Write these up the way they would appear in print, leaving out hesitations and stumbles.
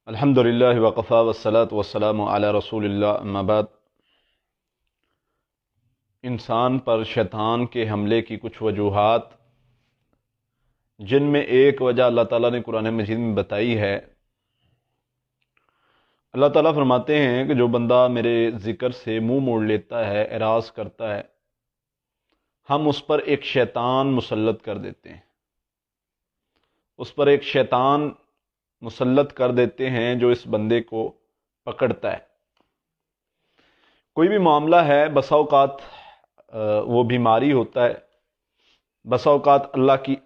الحمدللہ وقفا والصلاة والسلام علی رسول اللہ اما بعد۔ انسان پر شیطان کے حملے کی کچھ وجوہات، جن میں ایک وجہ اللہ تعالیٰ نے قرآن مجید میں بتائی ہے۔ اللہ تعالیٰ فرماتے ہیں کہ جو بندہ میرے ذکر سے منہ موڑ لیتا ہے، اعراض کرتا ہے، ہم اس پر ایک شیطان مسلط کر دیتے ہیں، اس پر ایک شیطان مسلط کر دیتے ہیں جو اس بندے کو پکڑتا ہے۔ کوئی بھی معاملہ ہے، بسا اوقات وہ بیماری ہوتا ہے، بسا اوقات اللہ کی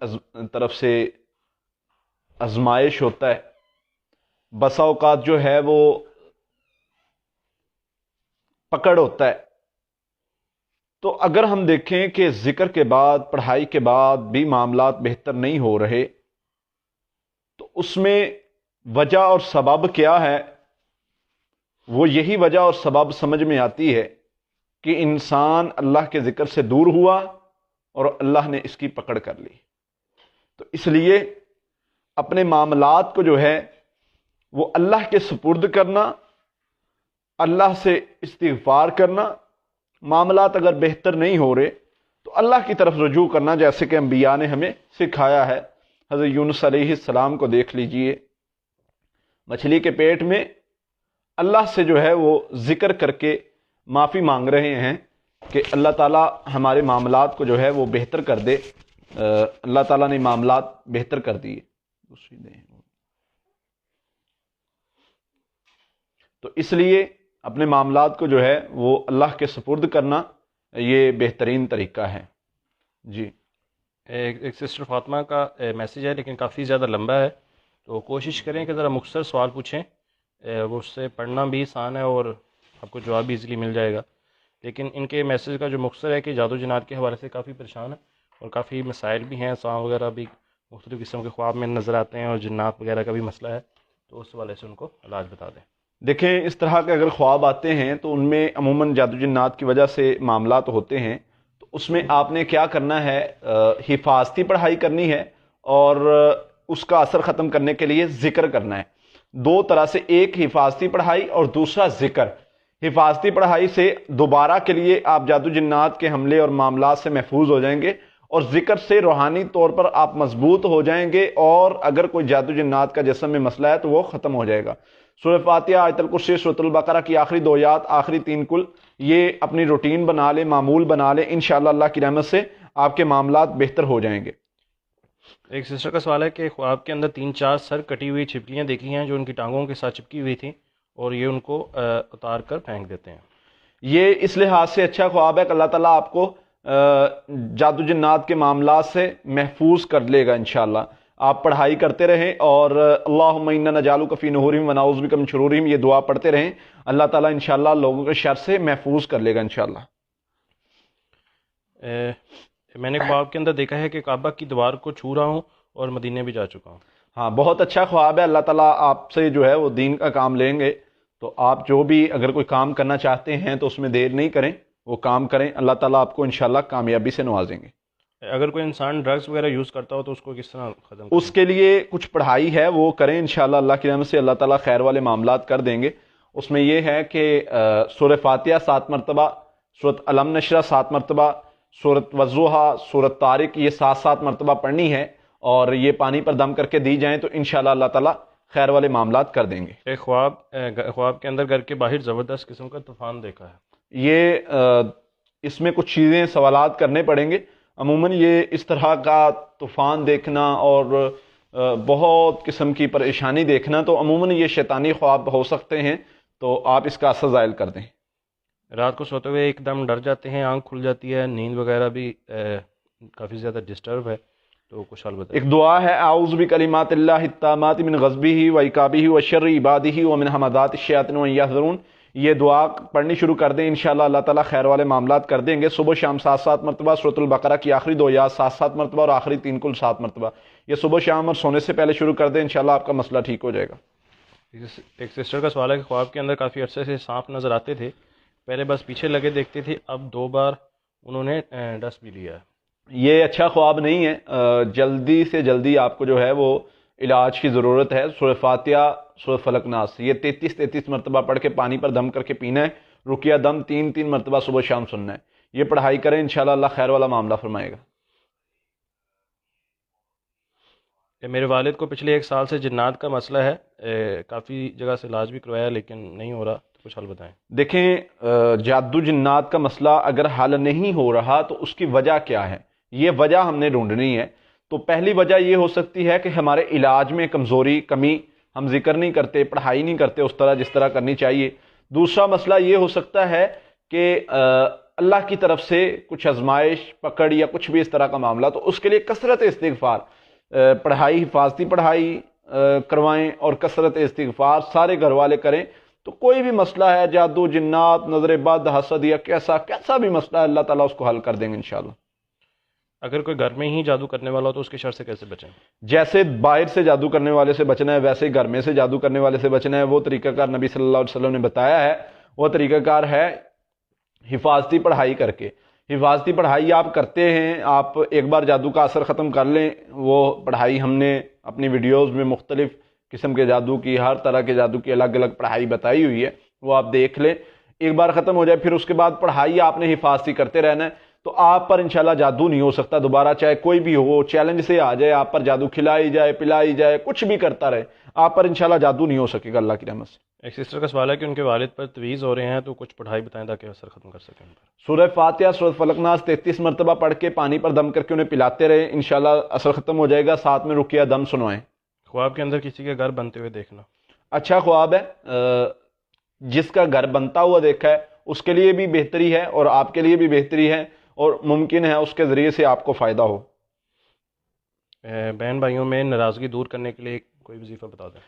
طرف سے آزمائش ہوتا ہے، بسا اوقات جو ہے وہ پکڑ ہوتا ہے۔ تو اگر ہم دیکھیں کہ ذکر کے بعد، پڑھائی کے بعد بھی معاملات بہتر نہیں ہو رہے، تو اس میں وجہ اور سبب کیا ہے؟ وہ یہی وجہ اور سبب سمجھ میں آتی ہے کہ انسان اللہ کے ذکر سے دور ہوا اور اللہ نے اس کی پکڑ کر لی۔ تو اس لیے اپنے معاملات کو جو ہے وہ اللہ کے سپرد کرنا، اللہ سے استغفار کرنا، معاملات اگر بہتر نہیں ہو رہے تو اللہ کی طرف رجوع کرنا، جیسے کہ انبیاء نے ہمیں سکھایا ہے۔ حضرت یونس علیہ السلام کو دیکھ لیجئے، مچھلی کے پیٹ میں اللہ سے جو ہے وہ ذکر کر کے معافی مانگ رہے ہیں کہ اللہ تعالیٰ ہمارے معاملات کو جو ہے وہ بہتر کر دے۔ اللہ تعالیٰ نے معاملات بہتر کر دیے۔ تو اس لیے اپنے معاملات کو جو ہے وہ اللہ کے سپرد کرنا یہ بہترین طریقہ ہے۔ جی، ایک سسٹر فاطمہ کا میسیج ہے، لیکن کافی زیادہ لمبا ہے، تو کوشش کریں کہ ذرا مختصر سوال پوچھیں، وہ اس سے پڑھنا بھی آسان ہے اور آپ کو جواب بھی ایزیلی مل جائے گا۔ لیکن ان کے میسیج کا جو مختصر ہے کہ جادو جنات کے حوالے سے کافی پریشان ہے اور کافی مسائل بھی ہیں، سانپ وغیرہ بھی مختلف قسم کے خواب میں نظر آتے ہیں اور جنات وغیرہ کا بھی مسئلہ ہے، تو اس حوالے سے ان کو علاج بتا دیں۔ دیکھیں، اس طرح کے اگر خواب آتے ہیں تو ان میں عموماً جادو جنات کی وجہ سے معاملات ہوتے ہیں، تو اس میں آپ نے کیا کرنا ہے، حفاظتی پڑھائی کرنی ہے اور اس کا اثر ختم کرنے کے لیے ذکر کرنا ہے۔ دو طرح سے، ایک حفاظتی پڑھائی اور دوسرا ذکر۔ حفاظتی پڑھائی سے دوبارہ کے لیے آپ جادو جنات کے حملے اور معاملات سے محفوظ ہو جائیں گے، اور ذکر سے روحانی طور پر آپ مضبوط ہو جائیں گے، اور اگر کوئی جادو جنات کا جسم میں مسئلہ ہے تو وہ ختم ہو جائے گا۔ سورہ فاتحہ، آیت الکرسی، سورۃ البقرہ کی آخری 2 آیات، آخری 3 کل، یہ اپنی روٹین بنا لیں، معمول بنا لیں، انشاءاللہ اللہ کی رحمت سے آپ کے معاملات بہتر ہو جائیں گے۔ ایک سسٹر کا سوال ہے کہ خواب کے اندر 3-4 سر کٹی ہوئی چھپکلیاں دیکھی ہیں جو ان کی ٹانگوں کے ساتھ چپکی ہوئی تھیں، اور یہ ان کو اتار کر پھینک دیتے ہیں۔ یہ اس لحاظ سے اچھا خواب ہے کہ اللہ تعالیٰ آپ کو جادو جنات کے معاملات سے محفوظ کر لے گا انشاءاللہ۔ آپ پڑھائی کرتے رہیں اور اللہم انا نجعلک فی نحورہم ونعوذ بک من شرورہم، یہ دعا پڑھتے رہیں، اللہ تعالیٰ انشاءاللہ لوگوں کے شر سے محفوظ کر لے گا انشاءاللہ۔ میں نے خواب کے اندر دیکھا ہے کہ کعبہ کی دیوار کو چھو رہا ہوں اور مدینے بھی جا چکا ہوں۔ ہاں، بہت اچھا خواب ہے۔ اللہ تعالیٰ آپ سے جو ہے وہ دین کا کام لیں گے، تو آپ جو بھی اگر کوئی کام کرنا چاہتے ہیں تو اس میں دیر نہیں کریں، وہ کام کریں، اللہ تعالیٰ آپ کو انشاءاللہ کامیابی سے نوازیں گے۔ اگر کوئی انسان ڈرگز وغیرہ یوز کرتا ہو تو اس کو کس طرح ختم اس کے لیے کچھ پڑھائی ہے، وہ کریں انشاءاللہ، اللہ کی رحمت سے اللہ تعالیٰ خیر والے معاملات کر دیں گے۔ اس میں یہ ہے کہ سورہ فاتحہ 7 مرتبہ، سورۃ علم نشرہ 7 مرتبہ، سورۃ والضحیٰ، سورۃ طارق، یہ 7 مرتبہ پڑھنی ہے، اور یہ پانی پر دم کر کے دی جائیں تو انشاءاللہ اللہ تعالیٰ خیر والے معاملات کر دیں گے۔ ایک خواب کے اندر گھر کے باہر زبردست قسم کا طوفان دیکھا ہے۔ یہ اس میں کچھ چیزیں، سوالات کرنے پڑیں گے۔ عموماً یہ اس طرح کا طوفان دیکھنا اور بہت قسم کی پریشانی دیکھنا، تو عموماً یہ شیطانی خواب ہو سکتے ہیں، تو آپ اس کا اثر زائل کر دیں۔ رات کو سوتے ہوئے ایک دم ڈر جاتے ہیں، آنکھ کھل جاتی ہے، نیند وغیرہ بھی کافی زیادہ ڈسٹرب ہے، تو کچھ حال بتائیں۔ ایک دعا ہے، اعوذ بکلمات اللہ التامات من غضبہ وعقابہ وشر عبادہ ومن ہمزات الشیاطین وان یحضرون۔ یہ دعا پڑھنی شروع کر دیں، انشاءاللہ اللہ تعالیٰ خیر والے معاملات کر دیں گے۔ صبح شام 7 مرتبہ، سورۃ البقرہ کی آخری 2 آیات 7 مرتبہ اور آخری 3 کل 7 مرتبہ، یہ صبح شام اور سونے سے پہلے شروع کر دیں، انشاءاللہ آپ کا مسئلہ ٹھیک ہو جائے گا۔ ایک سسٹر کا سوال ہے کہ خواب کے اندر کافی عرصے سے سانپ نظر آتے تھے، پہلے بس پیچھے لگے دیکھتے تھے، اب 2 بار انہوں نے ڈس بھی لیا ہے۔ یہ اچھا خواب نہیں ہے، جلدی سے جلدی آپ کو جو ہے وہ علاج کی ضرورت ہے، سورہ فاتحہ، سورہ فلق ناس، یہ 33 مرتبہ پڑھ کے پانی پر دم کر کے پینا ہے، رقیہ دم 3 مرتبہ صبح شام سننا ہے. یہ پڑھائی کریں، انشاءاللہ اللہ خیر والا معاملہ فرمائے گا. میرے والد کو پچھلے 1 سال سے جنات کا مسئلہ ہے، کافی جگہ سے علاج بھی کروایا لیکن نہیں ہو رہا، تو کچھ حل بتائیں. دیکھیں، جادو جنات کا مسئلہ اگر حل نہیں ہو رہا تو اس کی وجہ کیا ہے، یہ وجہ ہم نے ڈھونڈنی ہے. تو پہلی وجہ یہ ہو سکتی ہے کہ ہمارے علاج میں کمزوری، کمی، ہم ذکر نہیں کرتے، پڑھائی نہیں کرتے اس طرح جس طرح کرنی چاہیے. دوسرا مسئلہ یہ ہو سکتا ہے کہ اللہ کی طرف سے کچھ آزمائش، پکڑ یا کچھ بھی اس طرح کا معاملہ، تو اس کے لیے کثرت استغفار، پڑھائی، حفاظتی پڑھائی کروائیں اور کثرت استغفار سارے گھر والے کریں. تو کوئی بھی مسئلہ ہے، جادو جنات، نظر بد، حسد یا کیسا بھی مسئلہ ہے، اللہ تعالیٰ اس کو حل کر دیں گے انشاءاللہ. اگر کوئی گھر میں ہی جادو کرنے والا ہو تو اس کے شر سے کیسے بچیں؟ جیسے باہر سے جادو کرنے والے سے بچنا ہے ویسے گھر میں سے جادو کرنے والے سے بچنا ہے. وہ طریقہ کار نبی صلی اللہ علیہ وسلم نے بتایا ہے. وہ طریقہ کار ہے حفاظتی پڑھائی کر کے. حفاظتی پڑھائی آپ کرتے ہیں، آپ ایک بار جادو کا اثر ختم کر لیں. وہ پڑھائی ہم نے اپنی ویڈیوز میں مختلف قسم کے جادو کی، ہر طرح کے جادو کی الگ الگ پڑھائی بتائی ہوئی ہے، وہ آپ دیکھ لیں. ایک بار ختم ہو جائے، پھر اس کے بعد پڑھائی آپ نے حفاظتی کرتے رہنا ہے، تو آپ پر انشاءاللہ جادو نہیں ہو سکتا دوبارہ. چاہے کوئی بھی ہو، چیلنج سے آ جائے، آپ پر جادو کھلائی جائے، پلائی جائے، کچھ بھی کرتا رہے، آپ پر انشاءاللہ جادو نہیں ہو سکے گا اللہ کی رحمت سے. ایک سسٹر کا سوال ہے کہ ان کے والد پر تویز ہو رہے ہیں، تو کچھ پڑھائی بتائیں تاکہ اثر ختم کر سکیں ان پر. سورہ فاتحہ، سورہ فلق ناس 33 مرتبہ پڑھ کے پانی پر دم کر کے انہیں پلاتے رہے، انشاءاللہ اثر ختم ہو جائے گا. ساتھ میں رقیہ دم سنوائیں. خواب کے اندر کسی کے گھر بنتے ہوئے دیکھنا اچھا خواب ہے، جس کا گھر بنتا ہوا دیکھا ہے اس کے لیے بھی بہتری ہے اور آپ کے لیے بھی بہتری ہے، اور ممکن ہے اس کے ذریعے سے آپ کو فائدہ ہو. بہن بھائیوں میں ناراضگی دور کرنے کے لیے کوئی وظیفہ بتا دیں.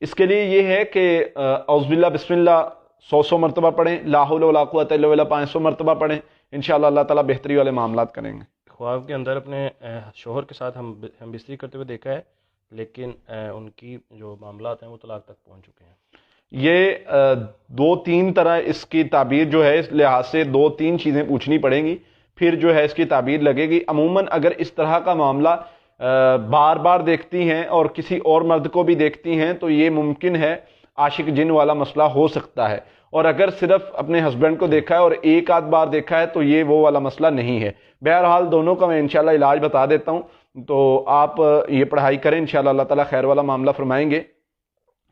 اس کے لیے یہ ہے کہ اعوذ باللہ بسم اللہ 100 مرتبہ پڑھیں، لا حول ولا قوت الا باللہ 500 مرتبہ پڑھیں، انشاءاللہ اللہ تعالیٰ بہتری والے معاملات کریں گے. خواب کے اندر اپنے شوہر کے ساتھ ہم بستری کرتے ہوئے دیکھا ہے، لیکن ان کی جو معاملات ہیں وہ طلاق تک پہنچ چکے ہیں. یہ 2-3 طرح اس کی تعبیر جو ہے، اس لحاظ سے 2-3 چیزیں پوچھنی پڑیں گی، پھر جو ہے اس کی تعبیر لگے گی. عموماً اگر اس طرح کا معاملہ بار بار دیکھتی ہیں اور کسی اور مرد کو بھی دیکھتی ہیں تو یہ ممکن ہے عاشق جن والا مسئلہ ہو سکتا ہے. اور اگر صرف اپنے ہسبینڈ کو دیکھا ہے اور ایک آدھ بار دیکھا ہے تو یہ وہ والا مسئلہ نہیں ہے. بہرحال دونوں کا میں انشاءاللہ علاج بتا دیتا ہوں، تو آپ یہ پڑھائی کریں، انشاءاللہ اللہ تعالیٰ خیر والا معاملہ فرمائیں گے.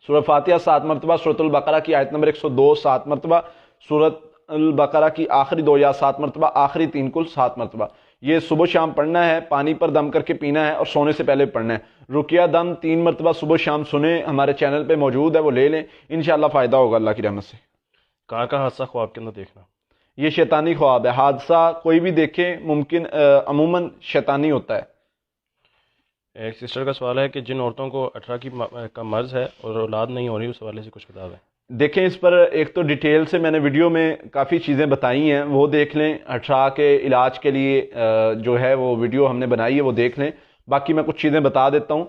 سورہ فاتحہ 7 مرتبہ، سورۃ البقرہ کی آیت نمبر 102 7 مرتبہ، سورۃ البقرہ کی آخری 2 یا 7 مرتبہ، آخری 3 کل 7 مرتبہ. یہ صبح شام پڑھنا ہے، پانی پر دم کر کے پینا ہے اور سونے سے پہلے پڑھنا ہے. رقیہ دم 3 مرتبہ صبح شام سنیں، ہمارے چینل پہ موجود ہے، وہ لے لیں، انشاءاللہ فائدہ ہوگا اللہ کی رحمت سے. کار کا حادثہ خواب کے اندر دیکھنا یہ شیطانی خواب ہے. حادثہ کوئی بھی دیکھے ممکن عموماً شیطانی ہوتا ہے. ایک سسٹر کا سوال ہے کہ جن عورتوں کو 18 کا مرض ہے اور اولاد نہیں ہو رہی، اس حوالے سے کچھ بتا دیں. دیکھیں، اس پر ایک تو ڈیٹیل سے میں نے ویڈیو میں کافی چیزیں بتائی ہیں، وہ دیکھ لیں. 18 کے علاج کے لیے جو ہے وہ ویڈیو ہم نے بنائی ہے، وہ دیکھ لیں. باقی میں کچھ چیزیں بتا دیتا ہوں.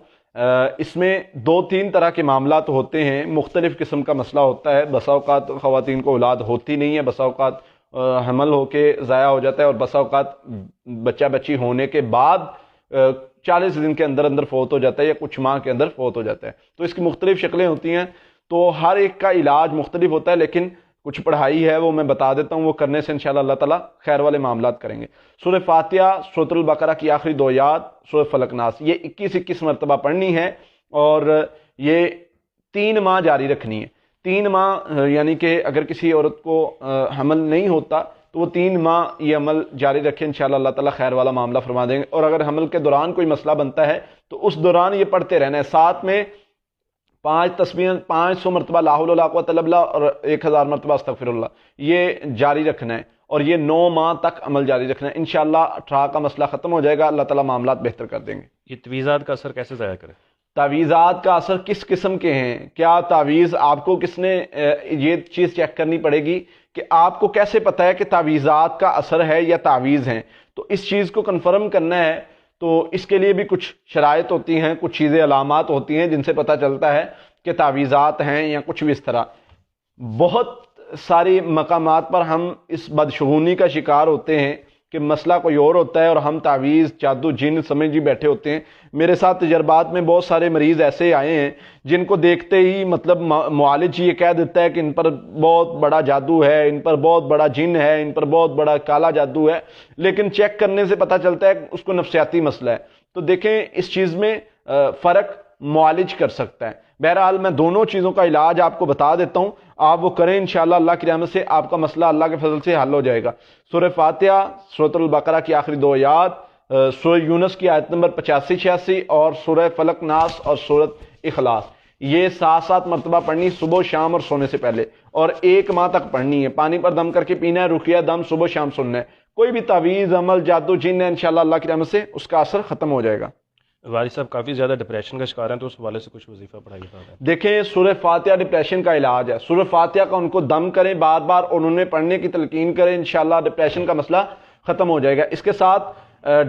اس میں 2-3 طرح کے معاملات ہوتے ہیں، مختلف قسم کا مسئلہ ہوتا ہے. بسا اوقات خواتین کو اولاد ہوتی نہیں ہے، بسا اوقات حمل ہو کے ضائع ہو جاتا ہے، اور بسا اوقات بچہ بچی ہونے کے بعد 40 دن کے اندر اندر فوت ہو جاتا ہے یا کچھ ماہ کے اندر فوت ہو جاتا ہے. تو اس کی مختلف شکلیں ہوتی ہیں، تو ہر ایک کا علاج مختلف ہوتا ہے، لیکن کچھ پڑھائی ہے وہ میں بتا دیتا ہوں، وہ کرنے سے انشاءاللہ اللہ تعالیٰ خیر والے معاملات کریں گے. سورہ فاتحہ، سورۃ البقرہ کی آخری 2 آیات، سورہ فلق ناس، یہ 21 مرتبہ پڑھنی ہے، اور یہ 3 ماہ جاری رکھنی ہے. 3 ماہ یعنی کہ اگر کسی عورت کو حمل نہیں ہوتا تو وہ 3 ماہ یہ عمل جاری رکھے، انشاءاللہ اللہ تعالیٰ خیر والا معاملہ فرما دیں گے. اور اگر حمل کے دوران کوئی مسئلہ بنتا ہے تو اس دوران یہ پڑھتے رہنا ہے. ساتھ میں 5 تسبیح، 500 مرتبہ لا حول ولا قوت الا باللہ اور 1000 مرتبہ استغفر اللہ، یہ جاری رکھنا ہے، اور یہ 9 ماہ تک عمل جاری رکھنا ہے. انشاءاللہ 18 کا مسئلہ ختم ہو جائے گا، اللہ تعالیٰ معاملات بہتر کر دیں گے. یہ تویزات کا اثر کیسے ضائع کرے؟ تعویذات کا اثر کس قسم کے ہیں؟ کیا تعویذ آپ کو کس نے یہ چیز چیک کرنی پڑے گی کہ آپ کو کیسے پتہ ہے کہ تعویذات کا اثر ہے یا تعویذ ہیں؟ تو اس چیز کو کنفرم کرنا ہے، تو اس کے لیے بھی کچھ شرائط ہوتی ہیں، کچھ چیزیں علامات ہوتی ہیں جن سے پتہ چلتا ہے کہ تعویذات ہیں یا کچھ بھی اس طرح. بہت ساری مقامات پر ہم اس بدشگونی کا شکار ہوتے ہیں کہ مسئلہ کوئی اور ہوتا ہے اور ہم تعویذ جادو جن سمجھ ہی بیٹھے ہوتے ہیں. میرے ساتھ تجربات میں بہت سارے مریض ایسے آئے ہیں جن کو دیکھتے ہی مطلب معالج یہ کہہ دیتا ہے کہ ان پر بہت بڑا جادو ہے, ان پر بہت بڑا جن ہے, ان پر بہت بڑا کالا جادو ہے, لیکن چیک کرنے سے پتہ چلتا ہے کہ اس کو نفسیاتی مسئلہ ہے. تو دیکھیں اس چیز میں فرق معالج کر سکتا ہے. بہرحال میں دونوں چیزوں کا علاج آپ کو بتا دیتا ہوں, آپ وہ کریں, انشاءاللہ اللہ کی رحمت سے آپ کا مسئلہ اللہ کے فضل سے حل ہو جائے گا. سورہ فاتحہ, سورۃ البقرہ کی آخری 2 آیات, سورہ یونس کی آیت نمبر 85-86 اور سورہ فلق ناس اور سورۃ اخلاص, یہ 7 مرتبہ پڑھنی صبح شام اور سونے سے پہلے, اور 1 ماہ تک پڑھنی ہے. پانی پر دم کر کے پینا ہے, رقیہ دم صبح شام سننا ہے. کوئی بھی تعویذ عمل جادو جن ہے انشاءاللہ اللہ کی رحمت سے اس کا اثر ختم ہو جائے گا. والد صاحب کافی زیادہ ڈپریشن کا شکار ہیں, تو اس حوالے سے کچھ وظیفہ پڑھائی بتا دیں. دیکھیں سورہ فاتحہ ڈپریشن کا علاج ہے. سورہ فاتحہ کا ان کو دم کریں بار بار اور انہیں پڑھنے کی تلقین کریں, انشاءاللہ ڈپریشن کا مسئلہ ختم ہو جائے گا. اس کے ساتھ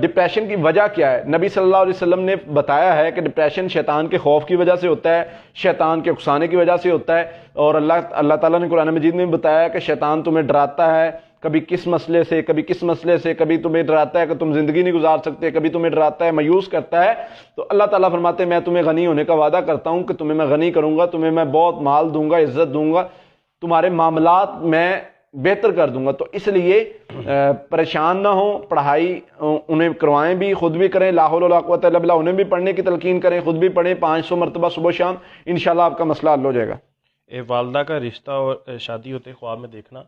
ڈپریشن کی وجہ کیا ہے؟ نبی صلی اللہ علیہ وسلم نے بتایا ہے کہ ڈپریشن شیطان کے خوف کی وجہ سے ہوتا ہے, شیطان کے اکسانے کی وجہ سے ہوتا ہے, اور اللہ تعالیٰ نے قرآن مجید میں بتایا کہ شیطان تمہیں ڈراتا ہے کبھی کس مسئلے سے, کبھی کس مسئلے سے, کبھی تمہیں ڈراتا ہے کہ تم زندگی نہیں گزار سکتے, کبھی تمہیں ڈراتا ہے مایوس کرتا ہے. تو اللہ تعالیٰ فرماتے ہیں میں تمہیں غنی ہونے کا وعدہ کرتا ہوں کہ تمہیں میں غنی کروں گا, تمہیں میں بہت مال دوں گا, عزت دوں گا, تمہارے معاملات میں بہتر کر دوں گا. تو اس لیے پریشان نہ ہوں, پڑھائی انہیں کروائیں بھی, خود بھی کریں, لا حول ولا قوت الا باللہ, انہیں بھی پڑھنے کی تلقین کریں, خود بھی پڑھیں 500 مرتبہ صبح شام, انشاءاللہ آپ کا مسئلہ حل ہو جائے گا. والدہ کا رشتہ اور شادی ہوتے خواب میں دیکھنا,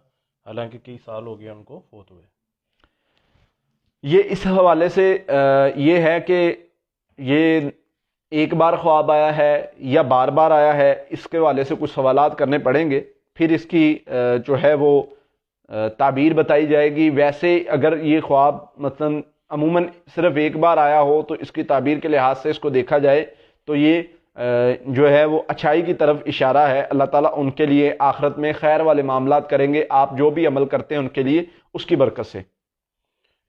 حالانکہ کئی سال ہو گیا ان کو فوت ہوئے, یہ اس حوالے سے یہ ہے کہ یہ ایک بار خواب آیا ہے یا بار بار آیا ہے, اس کے حوالے سے کچھ سوالات کرنے پڑیں گے, پھر اس کی جو ہے وہ تعبیر بتائی جائے گی. ویسے اگر یہ خواب مثلا عموماً صرف ایک بار آیا ہو تو اس کی تعبیر کے لحاظ سے اس کو دیکھا جائے تو یہ جو ہے وہ اچھائی کی طرف اشارہ ہے. اللہ تعالیٰ ان کے لیے آخرت میں خیر والے معاملات کریں گے. آپ جو بھی عمل کرتے ہیں ان کے لیے اس کی برکت سے.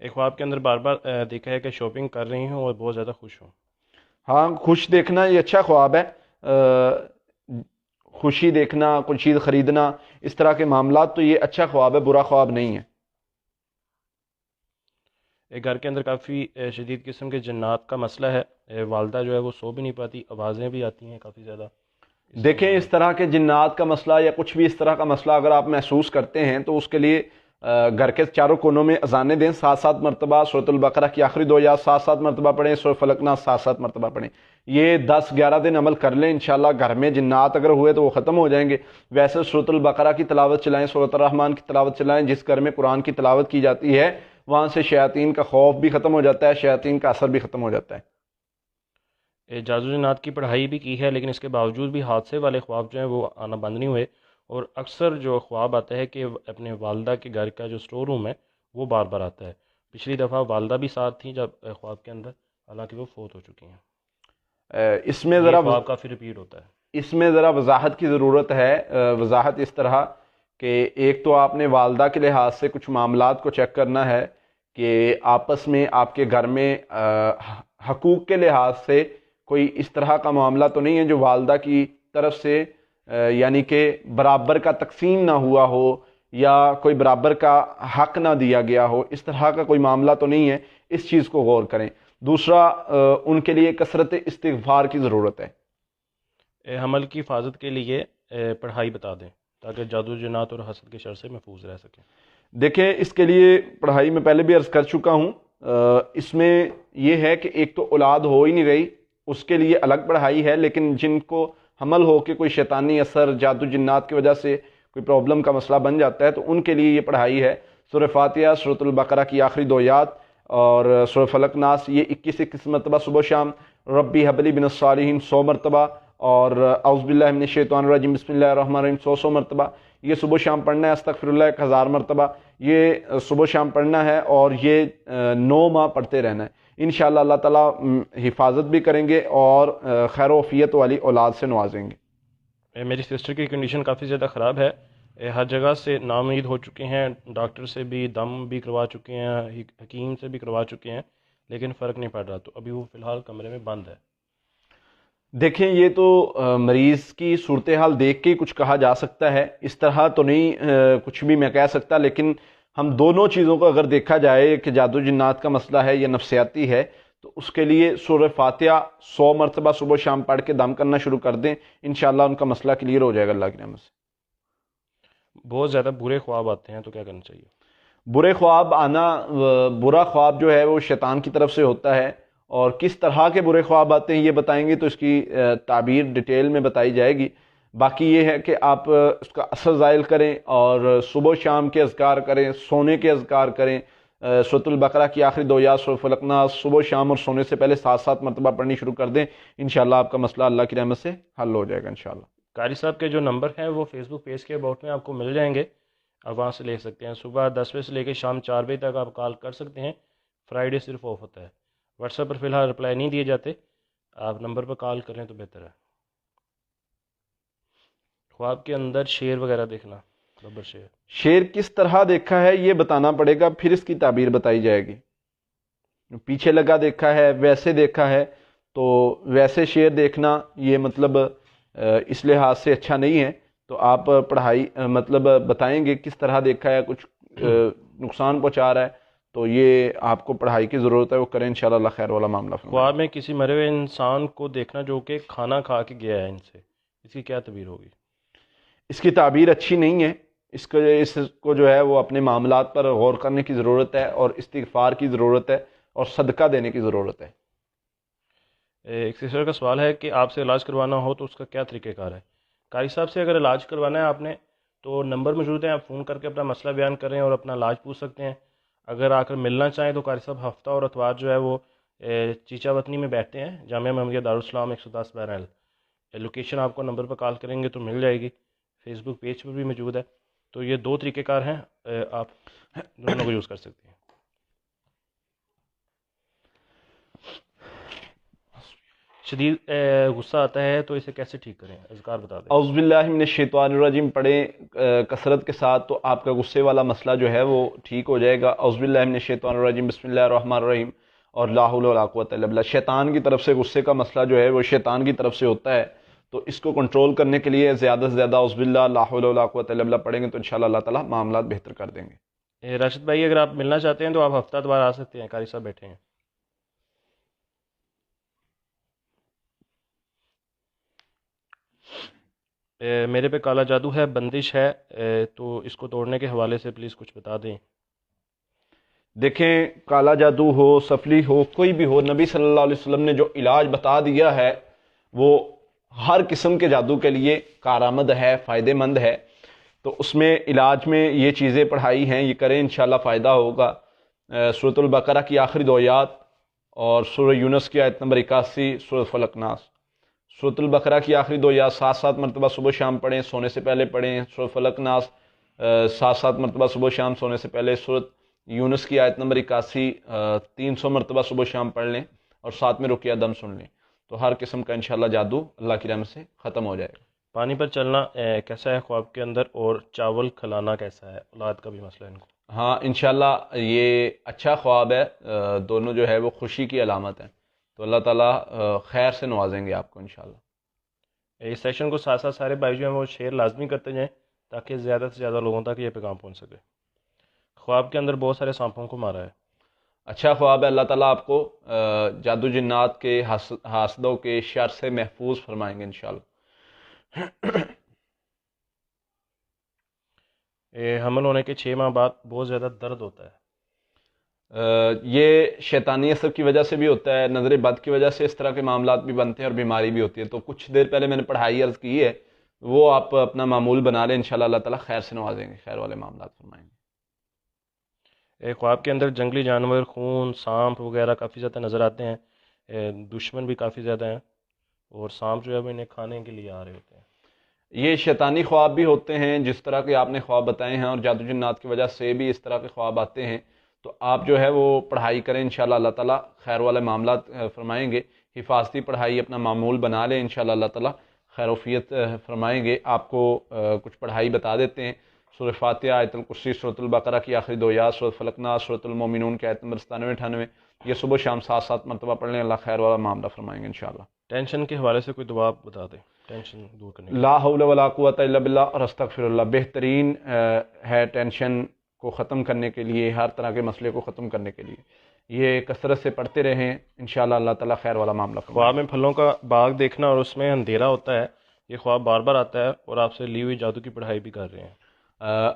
ایک خواب کے اندر بار بار دیکھا ہے کہ شاپنگ کر رہی ہوں اور بہت زیادہ خوش ہوں. ہاں, خوش دیکھنا یہ اچھا خواب ہے. خوشی دیکھنا, کوئی چیز خریدنا, اس طرح کے معاملات, تو یہ اچھا خواب ہے, برا خواب نہیں ہے. ایک گھر کے اندر کافی شدید قسم کے جنات کا مسئلہ ہے, والدہ جو ہے وہ سو بھی نہیں پاتی, آوازیں بھی آتی ہیں کافی زیادہ. دیکھیں اس طرح کے جنات کا مسئلہ یا کچھ بھی اس طرح کا مسئلہ اگر آپ محسوس کرتے ہیں تو اس کے لیے گھر کے چاروں کونوں میں اذانیں دیں, 7 مرتبہ سورۃ البقرہ کی آخری 2 آیات 7 مرتبہ پڑھیں, سورۃ فلق ناس 7 مرتبہ پڑھیں. یہ 10-11 دن عمل کر لیں, انشاءاللہ گھر میں جنات اگر ہوئے تو وہ ختم ہو جائیں گے. ویسے سورۃ البقرہ کی تلاوت چلائیں, سورۃ الرحمن کی تلاوت چلائیں. جس گھر میں قرآن کی تلاوت کی جاتی ہے وہاں سے شیاطین کا خوف بھی ختم ہو جاتا ہے, شیاطین کا اثر بھی ختم ہو جاتا ہے. جادو جنات کی پڑھائی بھی کی ہے, لیکن اس کے باوجود بھی حادثے والے خواب جو ہیں وہ آنا بند نہیں ہوئے, اور اکثر جو خواب آتا ہے کہ اپنے والدہ کے گھر کا جو سٹور روم ہے وہ بار بار آتا ہے. پچھلی دفعہ والدہ بھی ساتھ تھیں جب خواب کے اندر, حالانکہ وہ فوت ہو چکی ہیں. اس میں ذرا خواب کافی ریپیٹ ہوتا ہے. اس میں ذرا وضاحت کی ضرورت ہے. وضاحت اس طرح کہ ایک تو آپ نے والدہ کے لحاظ سے کچھ معاملات کو چیک کرنا ہے کہ آپس میں آپ کے گھر میں حقوق کے لحاظ سے کوئی اس طرح کا معاملہ تو نہیں ہے جو والدہ کی طرف سے یعنی کہ برابر کا تقسیم نہ ہوا ہو یا کوئی برابر کا حق نہ دیا گیا ہو, اس طرح کا کوئی معاملہ تو نہیں ہے. اس چیز کو غور کریں. دوسرا, ان کے لیے کثرت استغفار کی ضرورت ہے. حمل کی حفاظت کے لیے پڑھائی بتا دیں تاکہ جادو جنات اور حسد کے شر سے محفوظ رہ سکیں. دیکھیں اس کے لیے پڑھائی میں پہلے بھی عرض کر چکا ہوں. اس میں یہ ہے کہ ایک تو اولاد ہو ہی نہیں رہی, اس کے لیے الگ پڑھائی ہے, لیکن جن کو حمل ہو کے کوئی شیطانی اثر جادو جنات کی وجہ سے کوئی پرابلم کا مسئلہ بن جاتا ہے تو ان کے لیے یہ پڑھائی ہے. سورہ فاتحہ, سورۃ البقرہ کی آخری 2 آیات اور سورۃ فلق ناس, یہ 21 مرتبہ صبح شام, ربی حبلی من الصالحین 100 مرتبہ, اور اعوذ باللہ من الشیطان الرجیم بسم اللہ الرحمن الرحیم 100 مرتبہ یہ صبح شام پڑھنا ہے. استغفر اللہ 1000 مرتبہ یہ صبح شام پڑھنا ہے, اور یہ 9 ماہ پڑھتے رہنا ہے. انشاءاللہ اللہ تعالیٰ حفاظت بھی کریں گے اور خیر و عافیت والی اولاد سے نوازیں گے. میری سسٹر کی کنڈیشن کافی زیادہ خراب ہے, ہر جگہ سے ناامید ہو چکے ہیں, ڈاکٹر سے بھی دم بھی کروا چکے ہیں, حکیم سے بھی کروا چکے ہیں, لیکن فرق نہیں پڑ رہا. تو ابھی وہ فی الحال کمرے میں بند ہے. دیکھیں یہ تو مریض کی صورتحال دیکھ کے کچھ کہا جا سکتا ہے, اس طرح تو نہیں کچھ بھی میں کہہ سکتا, لیکن ہم دونوں چیزوں کو اگر دیکھا جائے کہ جادو جنات کا مسئلہ ہے یا نفسیاتی ہے، تو اس کے لیے سورہ فاتحہ 100 مرتبہ صبح شام پڑھ کے دم کرنا شروع کر دیں، انشاءاللہ ان کا مسئلہ کلیئر ہو جائے گا اللہ کی رحمت سے۔ بہت زیادہ برے خواب آتے ہیں تو کیا کرنا چاہیے؟ برے خواب آنا، برا خواب جو ہے وہ شیطان کی طرف سے ہوتا ہے، اور کس طرح کے برے خواب آتے ہیں یہ بتائیں گے تو اس کی تعبیر ڈیٹیل میں بتائی جائے گی۔ باقی یہ ہے کہ آپ اس کا اثر زائل کریں اور صبح و شام کے اذکار کریں، سونے کے اذکار کریں، سورۃ البقرہ کی آخری 2 آیات سورۃ فلق ناس صبح و شام اور سونے سے پہلے 7 مرتبہ پڑھنی شروع کر دیں، انشاءاللہ آپ کا مسئلہ اللہ کی رحمت سے حل ہو جائے گا انشاءاللہ۔ قاری صاحب کے جو نمبر ہیں وہ فیس بک پیج کے اباؤٹ میں آپ کو مل جائیں گے، آپ وہاں سے لے سکتے ہیں۔ صبح 10 بجے سے لے کے شام 4 بجے تک آپ کال کر سکتے ہیں، فرائیڈے صرف آف ہوتا ہے۔ واٹس ایپ پر فی الحال رپلائی نہیں دیے جاتے، آپ نمبر پر کال کریں تو بہتر ہے۔ خواب کے اندر شیر وغیرہ دیکھنا، ببر شیر، شیر کس طرح دیکھا ہے یہ بتانا پڑے گا، پھر اس کی تعبیر بتائی جائے گی۔ پیچھے لگا دیکھا ہے، ویسے دیکھا ہے، تو ویسے شیر دیکھنا یہ مطلب اس لحاظ سے اچھا نہیں ہے، تو آپ پڑھائی مطلب بتائیں گے کس طرح دیکھا ہے، کچھ نقصان پہنچا رہا ہے تو یہ آپ کو پڑھائی کی ضرورت ہے، وہ کریں انشاءاللہ اللہ خیر والا معاملہ فرمائے۔ خواب میں کسی مرے ہوئے انسان کو دیکھنا جو کہ کھانا کھا کے گیا ہے ان سے، اس کی کیا تعبیر ہوگی؟ اس کی تعبیر اچھی نہیں ہے، اس کو جو ہے وہ اپنے معاملات پر غور کرنے کی ضرورت ہے، اور استغفار کی ضرورت ہے، اور صدقہ دینے کی ضرورت ہے۔ ایک سسٹر کا سوال ہے کہ آپ سے علاج کروانا ہو تو اس کا کیا طریقہ کار ہے؟ قاری صاحب سے اگر علاج کروانا ہے آپ نے تو نمبر موجود ہیں، آپ فون کر کے اپنا مسئلہ بیان کریں اور اپنا علاج پوچھ سکتے ہیں۔ اگر آ کر ملنا چاہیں تو قاری صاحب ہفتہ اور اتوار جو ہے وہ چیچا وطنی میں بیٹھتے ہیں، جامعہ محمدیہ دارالاسلام 110 بہرحال۔ لوکیشن آپ کو نمبر پر کال کریں گے تو مل جائے گی، فیس بک پیج پر بھی موجود ہے۔ تو یہ 2 طریقہ کار ہیں، آپ دونوں کو یوز کر سکتے ہیں۔ شدید غصہ آتا ہے تو اسے کیسے ٹھیک کریں؟ اذکار بتا دیں۔ اعوذ باللہ من الشیطان الرجیم پڑھیں کثرت کے ساتھ، تو آپ کا غصے والا مسئلہ جو ہے وہ ٹھیک ہو جائے گا۔ اعوذ باللہ من الشیطان الرجیم بسم اللہ الرحمن الرحیم، اور لا حول ولا قوۃ الا باللہ۔ شیطان کی طرف سے غصے کا مسئلہ جو ہے وہ شیطان کی طرف سے ہوتا ہے، تو اس کو کنٹرول کرنے کے لیے زیادہ سے زیادہ اعوذ باللہ لا حول ولا قوۃ الا باللہ پڑھیں گے تو انشاءاللہ اللہ تعالیٰ معاملات بہتر کر دیں گے۔ راشد بھائی اگر آپ ملنا چاہتے ہیں تو آپ ہفتہ دوبارہ آ سکتے ہیں، قاری صاحب بیٹھے ہیں۔ میرے پہ کالا جادو ہے، بندش ہے، تو اس کو توڑنے کے حوالے سے پلیز کچھ بتا دیں۔ دیکھیں، کالا جادو ہو، سفلی ہو، کوئی بھی ہو، نبی صلی اللہ علیہ وسلم نے جو علاج بتا دیا ہے وہ ہر قسم کے جادو کے لیے کارآمد ہے، فائدہ مند ہے، تو اس میں علاج میں یہ چیزیں پڑھائی ہیں، یہ کریں انشاءاللہ فائدہ ہوگا۔ سورۃ البقرہ کی آخری 2 آیات اور سورہ یونس کی آیت نمبر 81، سورۃ فلق ناس۔ سورۃ البقرہ کی آخری 2 آیات 7 مرتبہ صبح شام پڑھیں، سونے سے پہلے پڑھیں۔ سورۃ فلق ناس 7 مرتبہ صبح شام سونے سے پہلے۔ سورۃ یونس کی آیت نمبر 81 300 مرتبہ صبح شام پڑھ لیں، اور ساتھ میں رقیہ دم سن لیں، تو ہر قسم کا انشاءاللہ جادو اللہ کی رحمت سے ختم ہو جائے گا۔ پانی پر چلنا کیسا ہے خواب کے اندر، اور چاول کھلانا کیسا ہے؟ اولاد کا بھی مسئلہ ہے ان کو۔ ہاں انشاءاللہ یہ اچھا خواب ہے، دونوں جو ہے وہ خوشی کی علامت ہیں، تو اللہ تعالیٰ خیر سے نوازیں گے آپ کو انشاءاللہ۔ اس سیشن کو ساتھ ساتھ سارے بھائی جو ہیں وہ شیئر لازمی کرتے جائیں تاکہ زیادہ سے زیادہ لوگوں تک یہ پیغام پہنچ سکے۔ خواب کے اندر بہت سارے سانپوں کو مارا ہے، اچھا خواب ہے، اللہ تعالیٰ آپ کو جادو جنات کے حاسدوں کے شر سے محفوظ فرمائیں گے انشاءاللہ۔ حمل ہونے کے 6 ماہ بعد بہت زیادہ درد ہوتا ہے، یہ شیطانی اثر کی وجہ سے بھی ہوتا ہے، نظر بد کی وجہ سے اس طرح کے معاملات بھی بنتے ہیں اور بیماری بھی ہوتی ہے، تو کچھ دیر پہلے میں نے پڑھائی عرض کی ہے، وہ آپ اپنا معمول بنا لیں، انشاءاللہ اللہ تعالیٰ خیر سے نوازیں گے، خیر والے معاملات فرمائیں گے۔ خواب کے اندر جنگلی جانور، خون، سانپ وغیرہ کافی زیادہ نظر آتے ہیں، دشمن بھی کافی زیادہ ہیں، اور سانپ جو ہے وہ انہیں کھانے کے لیے آ رہے ہوتے ہیں۔ یہ شیطانی خواب بھی ہوتے ہیں جس طرح کے آپ نے خواب بتائے ہیں، اور جادو جنات کی وجہ سے بھی اس طرح کے خواب آتے ہیں، تو آپ جو ہے وہ پڑھائی کریں، انشاءاللہ اللہ تعالیٰ خیر والے معاملات فرمائیں گے۔ حفاظتی پڑھائی اپنا معمول بنا لیں، انشاءاللہ اللہ تعالیٰ خیر وفیت فرمائیں گے۔ آپ کو کچھ پڑھائی بتا دیتے ہیں، سورہ فاتحہ، آیت الکرسی، سورۃ البقرہ کی آخری 2 آیات، سورۃ فلق ناس، سورۃ المومنون کی آیت نمبر 97-98، یہ صبح شام 7 مرتبہ پڑھ لیں، اللہ خیر والا معاملہ فرمائیں گے انشاءاللہ۔ ٹینشن کے حوالے سے کوئی دعا بتا دیں، ٹینشن دور کرنے کی۔ لا حول ولا قوۃ الا باللہ اور استغفر اللہ۔ بہترین ہے ٹینشن کو ختم کرنے کے لیے، ہر طرح کے مسئلے کو ختم کرنے کے لیے یہ کثرت سے پڑھتے رہیں، انشاءاللہ اللہ تعالیٰ خیر والا معاملہ فرمائے۔ خواب میں پھلوں کا باغ دیکھنا اور اس میں اندھیرا ہوتا ہے، یہ خواب بار بار آتا ہے اور آپ سے لی ہوئی جادو کی پڑھائی بھی کر رہے ہیں۔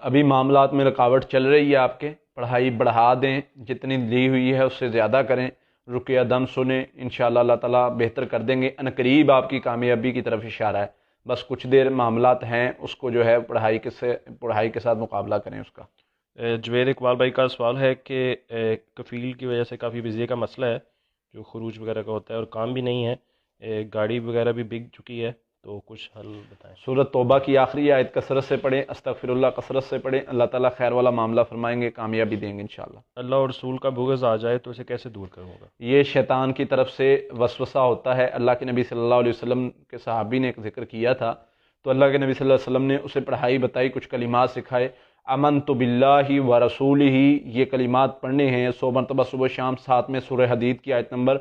ابھی معاملات میں رکاوٹ چل رہی ہے، آپ کے پڑھائی بڑھا دیں، جتنی لی ہوئی ہے اس سے زیادہ کریں، رقیہ دم سنیں، انشاءاللہ اللہ تعالیٰ بہتر کر دیں گے، عنقریب آپ کی کامیابی کی طرف اشارہ ہے، بس کچھ دیر معاملات ہیں، اس کو جو ہے پڑھائی کے ساتھ مقابلہ کریں اس کا۔ جویر اقبال بھائی کا سوال ہے کہ کفیل کی وجہ سے کافی بزی کا مسئلہ ہے، جو خروج وغیرہ کا ہوتا ہے اور کام بھی نہیں ہے، گاڑی وغیرہ بھی بک چکی ہے، تو کچھ حل بتائیں۔ سورۃ توبہ کی آخری آیت کثرت سے پڑھیں، استغفر اللہ کثرت سے پڑھیں، اللہ تعالیٰ خیر والا معاملہ فرمائیں گے، کامیابی دیں گے انشاءاللہ۔ اللہ اور رسول کا بغض آ جائے تو اسے کیسے دور کروں گا؟ یہ شیطان کی طرف سے وسوسہ ہوتا ہے، اللہ کے نبی صلی اللہ علیہ وسلم کے صحابی نے ایک ذکر کیا تھا، تو اللہ کے نبی صلی اللہ علیہ وسلم نے اسے پڑھائی بتائی، کچھ کلمات سکھائے، امنت باللہ و رسولہ، یہ کلمات پڑھنے ہیں 100 مرتبہ صبح شام، ساتھ میں سورہ حدید کی آیت نمبر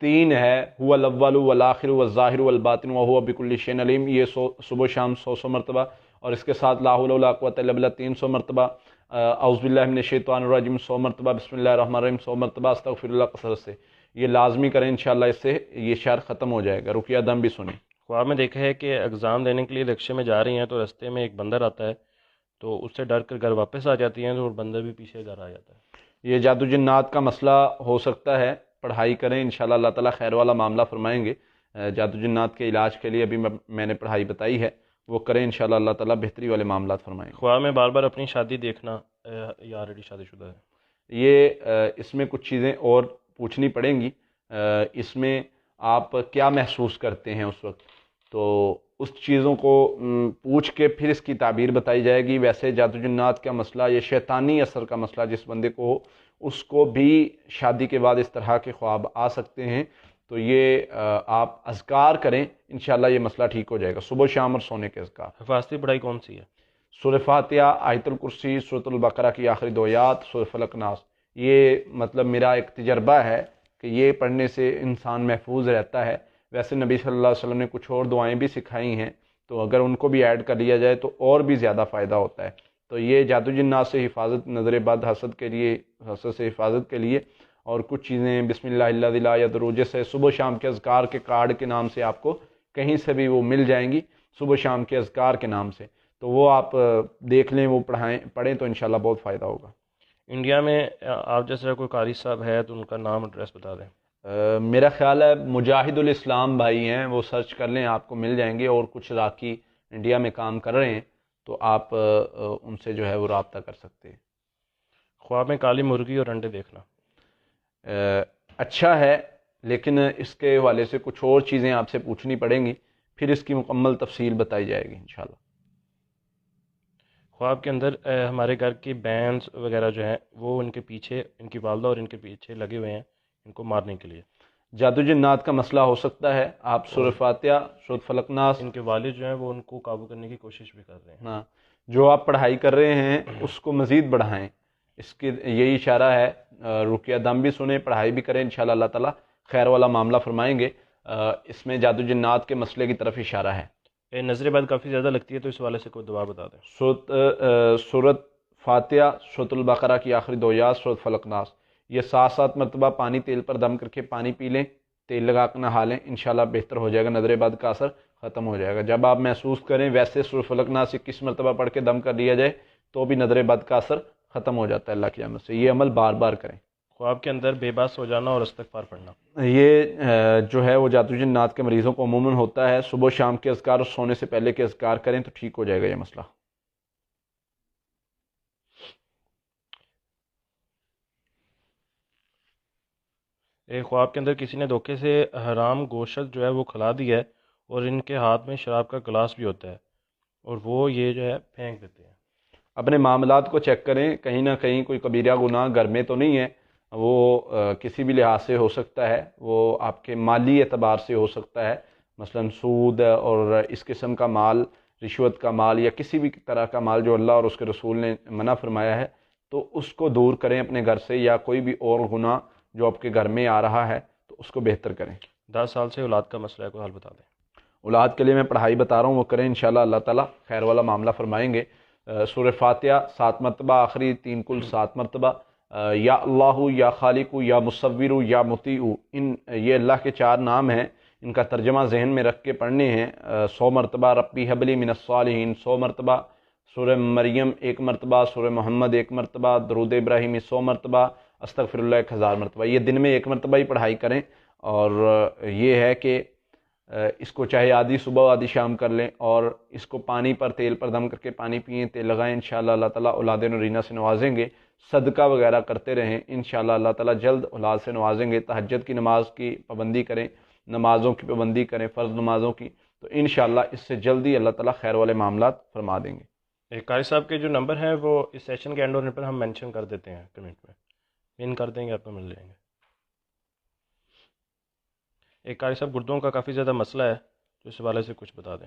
3 ہے، هو الاول والآخر والظاہر والباطن وهو بكل شيء علیم، یہ صبح شام 100 مرتبہ، اور اس کے ساتھ لا حول ولا قوۃ الا باللہ 300 مرتبہ، اعوذ باللہ من الشیطان الرجیم 100 مرتبہ، بسم اللہ الرحمن الرحیم 100 مرتبہ، استغفر اللہ کثرت سے، یہ لازمی کریں انشاءاللہ، اس سے یہ شر ختم ہو جائے گا۔ رقیہ دم بھی سنیں۔ خواب میں دیکھا ہے کہ ایگزام دینے کے لیے رکشے میں جا رہی ہیں تو رستے میں ایک بندر آتا ہے، تو اس سے ڈر کر گھر واپس آ جاتی ہیں اور بندر بھی پیچھے گھر آ جاتا ہے۔ یہ جادو جنات کا مسئلہ ہو سکتا ہے، پڑھائی کریں انشاءاللہ اللہ تعالیٰ خیر والا معاملہ فرمائیں گے۔ جادو جنات کے علاج کے لیے ابھی میں نے پڑھائی بتائی ہے، وہ کریں انشاءاللہ اللہ تعالیٰ بہتری والے معاملات فرمائیں گے۔ خواب میں بار بار اپنی شادی دیکھنا، یا آلریڈی شادی شدہ ہے؟ یہ اس میں کچھ چیزیں اور پوچھنی پڑیں گی، اس میں آپ کیا محسوس کرتے ہیں اس وقت، تو اس چیزوں کو پوچھ کے پھر اس کی تعبیر بتائی جائے گی۔ ویسے جادو جنات کا مسئلہ، یہ شیطانی اثر کا مسئلہ جس بندے کو ہو، اس کو بھی شادی کے بعد اس طرح کے خواب آ سکتے ہیں، تو یہ آپ اذکار کریں انشاءاللہ یہ مسئلہ ٹھیک ہو جائے گا، صبح شام اور سونے کے اذکار۔ حفاظتی پڑھائی کون سی ہے؟ سورہ فاتحہ، آیت الکرسی، سورۃ البقرہ کی آخری 2 آیات، سورہ فلق ناس۔ یہ مطلب میرا ایک تجربہ ہے کہ یہ پڑھنے سے انسان محفوظ رہتا ہے۔ ویسے نبی صلی اللہ علیہ وسلم نے کچھ اور دعائیں بھی سکھائی ہیں، تو اگر ان کو بھی ایڈ کر لیا جائے تو اور بھی زیادہ فائدہ ہوتا ہے۔ تو یہ جادو جنات سے حفاظت، نظر بد، حسد کے لیے، حسد سے حفاظت کے لیے، اور کچھ چیزیں بسم اللہ الذی لا یضر، جیسے صبح شام کے اذکار کے کارڈ کے نام سے آپ کو کہیں سے بھی وہ مل جائیں گی، صبح شام کے اذکار کے نام سے، تو وہ آپ دیکھ لیں، وہ پڑھیں تو انشاءاللہ بہت فائدہ ہوگا۔ انڈیا میں آپ جیسا کوئی قاری صاحب ہے تو ان کا نام ایڈریس بتا دیں۔ میرا خیال ہے مجاہد الاسلام بھائی ہیں، وہ سرچ کر لیں آپ کو مل جائیں گے، اور کچھ راکی انڈیا میں کام کر رہے ہیں، تو آپ ان سے جو ہے وہ رابطہ کر سکتے ہیں۔ خواب میں کالی مرغی اور انڈے دیکھنا اچھا ہے، لیکن اس کے حوالے سے کچھ اور چیزیں آپ سے پوچھنی پڑیں گی، پھر اس کی مکمل تفصیل بتائی جائے گی انشاءاللہ۔ خواب کے اندر ہمارے گھر کی بینس وغیرہ جو ہیں وہ ان کے پیچھے، ان کی والدہ اور ان کے پیچھے لگے ہوئے ہیں ان کو مارنے کے لیے۔ جادو جنات کا مسئلہ ہو سکتا ہے، آپ سورہ فاتحہ، سورۃ فلق ناس، ان کے والد جو ہیں وہ ان کو قابو کرنے کی کوشش بھی کر رہے ہیں۔ ہاں، جو آپ پڑھائی کر رہے ہیں اس کو مزید بڑھائیں، اس کی یہی اشارہ ہے۔ رقیہ دم بھی سنیں، پڑھائی بھی کریں، انشاءاللہ اللہ تعالیٰ خیر والا معاملہ فرمائیں گے۔ اس میں جادو جنات کے مسئلے کی طرف اشارہ ہے۔ نظر بد کافی زیادہ لگتی ہے تو اس حوالے سے کوئی دعا بتا دیں۔ سورۃ فاتحہ، سورۃ البقرہ کی آخری 2 آیات، سورۃ فلق ناس، یہ 7 مرتبہ پانی تیل پر دم کر کے پانی پی لیں، تیل لگا کے نہا لیں، انشاءاللہ بہتر ہو جائے گا، نظر بد کا اثر ختم ہو جائے گا۔ جب آپ محسوس کریں ویسے سورۃ فلق ناس 21 مرتبہ پڑھ کے دم کر لیا جائے تو بھی نظر بد کا اثر ختم ہو جاتا ہے اللہ کی رحمت سے۔ یہ عمل بار بار کریں۔ خواب کے اندر بے بس ہو جانا اور استغفار پڑھنا، یہ جو ہے وہ جادو جنات کے مریضوں کو عموماً ہوتا ہے، صبح شام کے اذکار اور سونے سے پہلے کے اذکار کریں تو ٹھیک ہو جائے گا یہ مسئلہ۔ خواب کے اندر کسی نے دھوکے سے حرام گوشت جو ہے وہ کھلا دیا ہے اور ان کے ہاتھ میں شراب کا گلاس بھی ہوتا ہے اور وہ یہ جو ہے پھینک دیتے ہیں۔ اپنے معاملات کو چیک کریں، کہیں نہ کہیں کوئی کبیرہ گناہ گھر میں تو نہیں ہے، وہ کسی بھی لحاظ سے ہو سکتا ہے، وہ آپ کے مالی اعتبار سے ہو سکتا ہے، مثلا سود اور اس قسم کا مال، رشوت کا مال یا کسی بھی طرح کا مال جو اللہ اور اس کے رسول نے منع فرمایا ہے، تو اس کو دور کریں اپنے گھر سے، یا کوئی بھی اور گناہ جو آپ کے گھر میں آ رہا ہے تو اس کو بہتر کریں۔ 10 سال سے اولاد کا مسئلہ ہے، کوئی حل بتا دیں۔ اولاد کے لیے میں پڑھائی بتا رہا ہوں، وہ کریں انشاءاللہ اللہ تعالیٰ خیر والا معاملہ فرمائیں گے۔ سورہ فاتحہ 7 مرتبہ، آخری 3 کل 7 مرتبہ، یا اللہ، یا خالق، یا مصور، یا مطیع، یہ اللہ کے 4 نام ہیں، ان کا ترجمہ ذہن میں رکھ کے پڑھنے ہیں 100 مرتبہ، ربی حب لی من الصالحین 100 مرتبہ، سورہ مریم 1 مرتبہ، سورہ محمد 1 مرتبہ، درود ابراہیمی 100 مرتبہ، استغفر اللہ 1000 مرتبہ. یہ دن میں 1 مرتبہ ہی پڑھائی کریں. اور یہ ہے کہ اس کو چاہے آدھی صبح آدھی شام کر لیں، اور اس کو پانی پر تیل پر دم کر کے پانی پئیں، تیل لگائیں، انشاءاللہ اللہ تعالیٰ اولاد نورینہ سے نوازیں گے. صدقہ وغیرہ کرتے رہیں، انشاءاللہ اللہ تعالیٰ جلد اولاد سے نوازیں گے. تہجد کی نماز کی پابندی کریں، نمازوں کی پابندی کریں، فرض نمازوں کی، تو انشاءاللہ اس سے جلدی اللہ تعالیٰ خیر والے معاملات فرما دیں گے. قاری صاحب کے جو نمبر ہیں وہ اس سیشن کے اینڈ ہونے پر ہم مینشن کر دیتے ہیں کمنٹ میں، پن کر دیں گے، آپ کو مل جائیں گے. ایک قاری صاحب گردوں کا کافی زیادہ مسئلہ ہے، تو اس حوالے سے کچھ بتا دیں.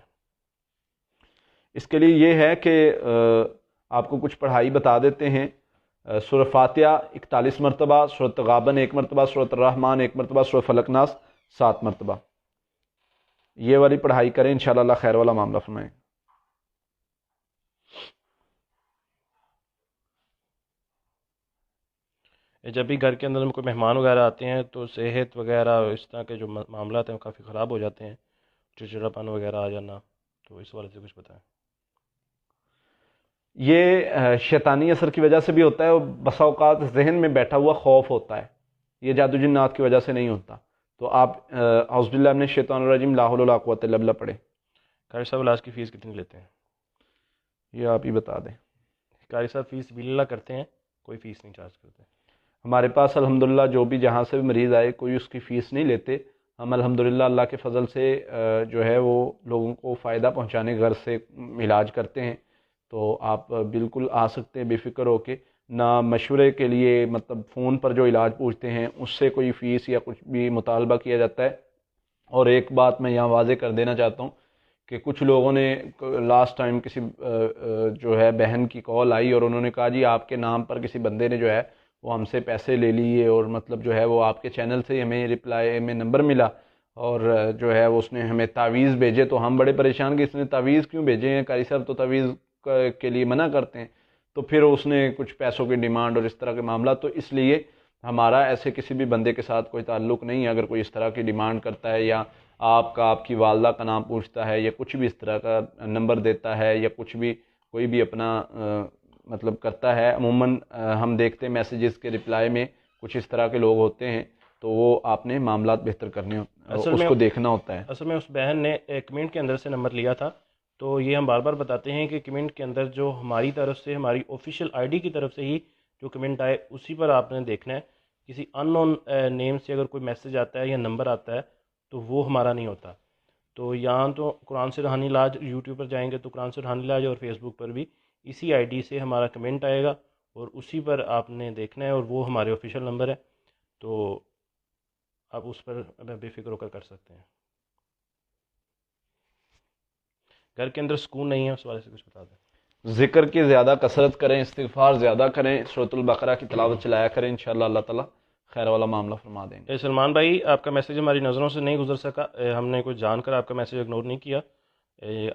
اس کے لیے یہ ہے کہ آپ کو کچھ پڑھائی بتا دیتے ہیں. سورہ فاتحہ 41 مرتبہ، سورۃ تغابن 1 مرتبہ، سورۃ الرحمن 1 مرتبہ، سورۃ فلق ناس 7 مرتبہ. یہ والی پڑھائی کریں، انشاءاللہ اللہ خیر والا معاملہ فرمائیں. جب بھی گھر کے اندر کوئی مہمان وغیرہ آتے ہیں تو صحت وغیرہ اس طرح کے جو معاملات ہیں وہ کافی خراب ہو جاتے ہیں، چڑچڑاپن وغیرہ آ جانا، تو اس حوالے سے کچھ بتائیں. یہ شیطانی اثر کی وجہ سے بھی ہوتا ہے، اور بسا اوقات ذہن میں بیٹھا ہوا خوف ہوتا ہے، یہ جادو جنات کی وجہ سے نہیں ہوتا. تو آپ اعوذ باللہ من الشیطان الرجیم لا حول ولا قوۃ الا باللہ پڑھیں. قاری صاحب علاج کی فیس کتنی لیتے ہیں؟ یہ آپ ہی بتا دیں. قاری صاحب فیس بلّہ کرتے ہیں، کوئی فیس نہیں چارج کرتے. ہمارے پاس الحمدللہ جو بھی جہاں سے بھی مریض آئے کوئی اس کی فیس نہیں لیتے. ہم الحمدللہ اللہ کے فضل سے جو ہے وہ لوگوں کو فائدہ پہنچانے گھر سے علاج کرتے ہیں. تو آپ بالکل آ سکتے ہیں بے فکر ہو کے. نہ مشورے کے لیے مطلب فون پر جو علاج پوچھتے ہیں اس سے کوئی فیس یا کچھ بھی مطالبہ کیا جاتا ہے. اور ایک بات میں یہاں واضح کر دینا چاہتا ہوں کہ کچھ لوگوں نے لاسٹ ٹائم کسی جو ہے بہن کی کال آئی اور انہوں نے کہا جی آپ کے نام پر کسی بندے نے جو ہے وہ ہم سے پیسے لے لیے، اور مطلب جو ہے وہ آپ کے چینل سے ہمیں رپلائی میں نمبر ملا، اور جو ہے وہ اس نے ہمیں تعویذ بھیجے. تو ہم بڑے پریشان کہ اس نے تعویذ کیوں بھیجے ہیں، قاری صاحب تو تعویذ کے لیے منع کرتے ہیں. تو پھر اس نے کچھ پیسوں کی ڈیمانڈ اور اس طرح کے معاملات. تو اس لیے ہمارا ایسے کسی بھی بندے کے ساتھ کوئی تعلق نہیں ہے. اگر کوئی اس طرح کی ڈیمانڈ کرتا ہے یا آپ کی والدہ کا نام پوچھتا ہے یا کچھ بھی اس طرح کا نمبر دیتا ہے یا کچھ بھی کوئی بھی اپنا مطلب کرتا ہے، عموماً ہم دیکھتے ہیں میسیجز کے رپلائی میں کچھ اس طرح کے لوگ ہوتے ہیں. تو وہ آپ نے معاملات بہتر کرنے ہوتے ہیں، اس کو دیکھنا ہوتا ہے. اصل میں اس بہن نے کمنٹ کے اندر سے نمبر لیا تھا. تو یہ ہم بار بار بتاتے ہیں کہ کمنٹ کے اندر جو ہماری طرف سے، ہماری آفیشیل آئی ڈی کی طرف سے ہی جو کمنٹ آئے اسی پر آپ نے دیکھنا ہے. کسی ان نون نیم سے اگر کوئی میسیج آتا ہے یا نمبر آتا ہے تو وہ ہمارا نہیں ہوتا. تو یہاں تو قرآن سے روحانی علاج یوٹیوب پر جائیں گے تو قرآن سے روحانی علاج، اور فیس بک پر بھی اسی آئی ڈی سے ہمارا کمنٹ آئے گا اور اسی پر آپ نے دیکھنا ہے، اور وہ ہمارے آفیشیل نمبر ہے. تو آپ اس پر بے فکر ہو کر سکتے ہیں. گھر کے اندر سکون نہیں ہے، اس والے سے کچھ بتا دیں. ذکر کی زیادہ کثرت کریں، استغفار زیادہ کریں، سورۃ البقرہ کی تلاوت چلایا کریں، انشاءاللہ اللہ تعالیٰ خیر والا معاملہ فرما دیں گے. سلمان بھائی آپ کا میسیج ہماری نظروں سے نہیں گزر سکا، ہم نے کچھ جان کر آپ کا میسیج اگنور نہیں کیا.